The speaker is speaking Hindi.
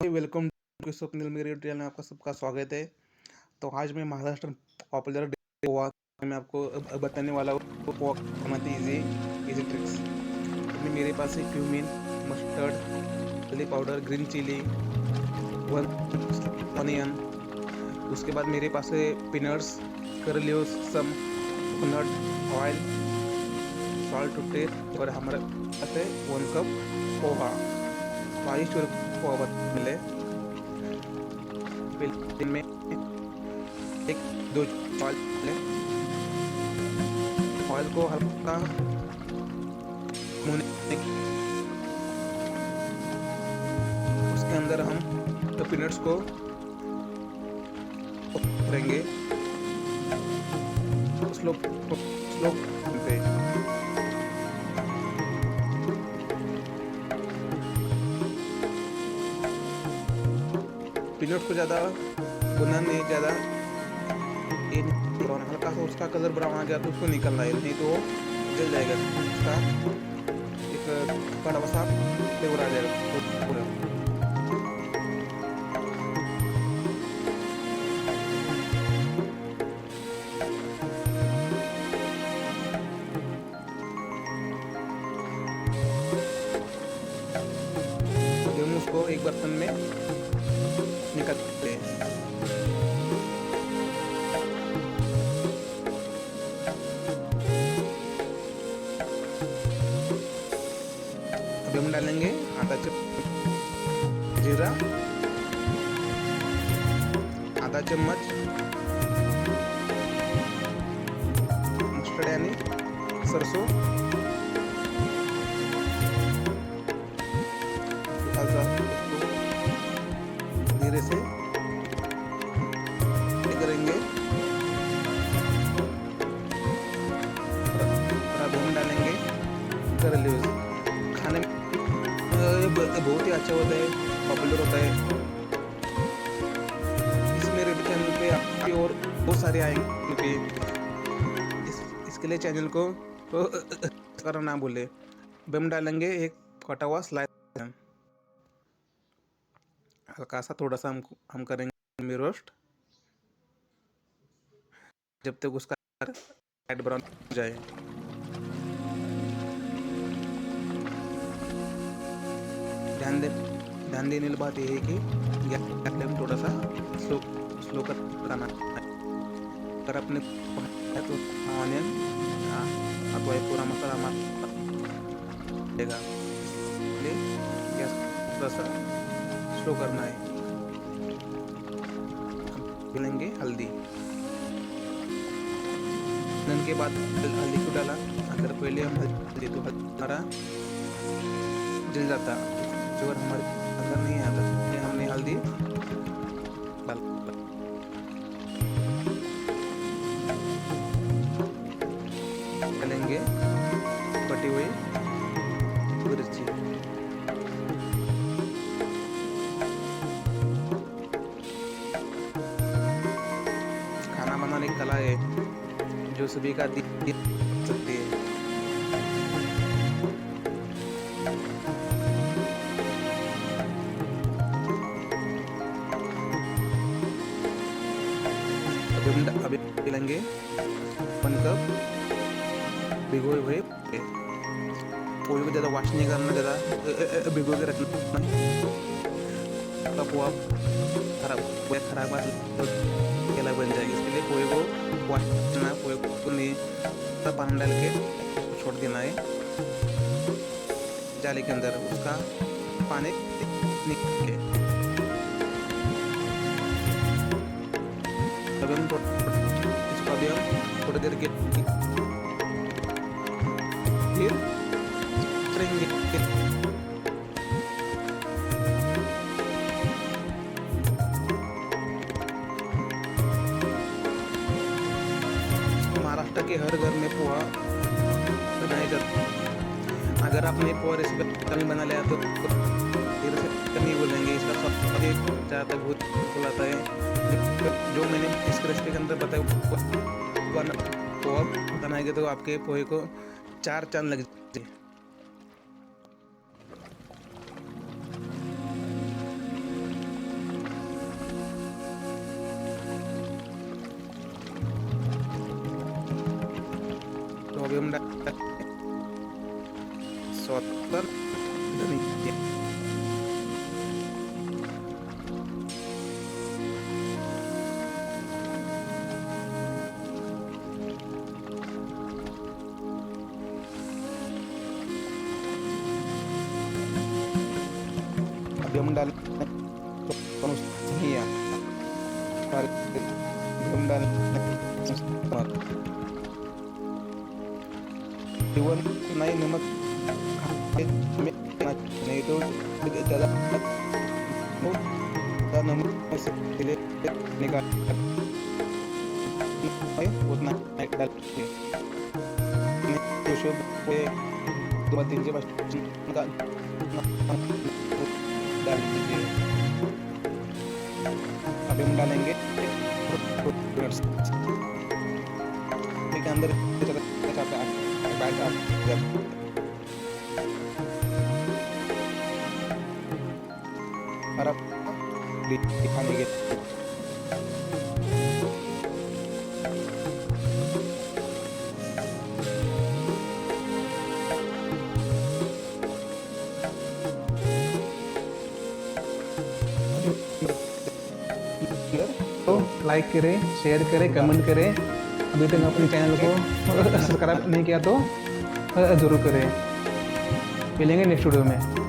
वेलकम टू स्वप्निल मेरे चैनल में आपका सबका स्वागत है। तो आज मैं महाराष्ट्र पॉपुलर पोहा मैं आपको बताने वाला हूँ। पोहा बनाते इजी इजी ट्रिक्स। तो मेरे पास है क्यूमिन, मस्टर्ड, हल्दी powder, green chili, one onion. उसके बाद मेरे पास है पीनट्स, कर लियो some coconut oil, salt to taste और हमारे पास है 1 कप पोहा। तो आइए स्टोर पोहा मिले पहले में एक दो ऑयल लें। ऑयल को हल्का भूनने उसके अंदर हम पीनट्स को करेंगे स्लो स्लो पे। पीनट्स को ज़्यादा भुनना नहीं, ज़्यादा ये ब्राउन, हल्का सा उसका कलर ब्राउन आ गया तो उसको निकलना है, नहीं तो वो जल जाएगा। उसका एक कड़वा सा फ्लेवर आ जाएगा पूरा। अभी हम उसको एक बर्तन में निकालते हैं। अभी हम डालेंगे आधा जीरा, आधा चम्मच मस्टर्ड यानी सरसों, धीरे से करेंगे। अब हम डालेंगे कर लीव्स। खाने में बहुत ही अच्छा होता है, पॉपुलर होता है। इसमें रेड चैनल पे आपकी और बहुत सारे आएंगे क्योंकि इसके लिए चैनल को करना ना भूले। अब हम डालेंगे एक कटा हुआ स्लाइस, हल्का सा थोड़ा सा हम करेंगे रोस्ट जब तक उसका लाइट ब्राउन हो जाए। ध्यान देने वाली बात यह है कि गैस फ्लेम थोड़ा सा स्लो स्लो करना है। अगर अपने तो ऑनियन अथवा पूरा मसाला मारेगा, इसलिए गैस थोड़ा सा स्लो करना है। डालेंगे हल्दी, के बाद हल्दी को डाला। अगर पहले हम हल्दी तो हमारा जल जाता, जो हमारे अंदर नहीं आता, हमने हल्दी डालेंगे कटी हुई मिर्ची, खाना बनाने की कला है जो सभी का दी सकती है। अभी लेंगे 1 कप भिगोए हुए पोहे को। ज़्यादा वॉश नहीं करना, ज़्यादा भिगो के रखना। पोहा खराब केला बन जाएगी, इसके लिए पोहे को वॉश करना। पोहे को नहीं पानी डाल के उसको छोड़ देना है जाली के अंदर, उसका पानी निकले। अभी हम थोड़ी देर के फिर करेंगे। महाराष्ट्र के हर घर में पोहा बनाया जाता है। अगर आपने पोहा रेसिपी कभी बना लिया तो फिर से नहीं बोलेंगे, इसका स्वाद जहाँ तक बहुत आता है। जो मैंने इस रेसिपी के अंदर बताया पोहा बनाएंगे तो आपके पोहे को 4 चांद लग जाए। तो अभी हम डालेंगे सौतन धनिया। अभी हम डालेंगे धनिया और हम डालेंगे नमक। केवल नहीं नमक नहीं तो ज़्यादा नमक से निकाल उतना डालेंगे। दो तीन से डाल दीजिए। अभी हम डालेंगे के अंदर और अब दिखाने के तो लाइक करें, शेयर करें, कमेंट करें। अभी तक अपने चैनल को सब्सक्राइब नहीं किया तो ज़रूर करें। मिलेंगे नेक्स्ट वीडियो में।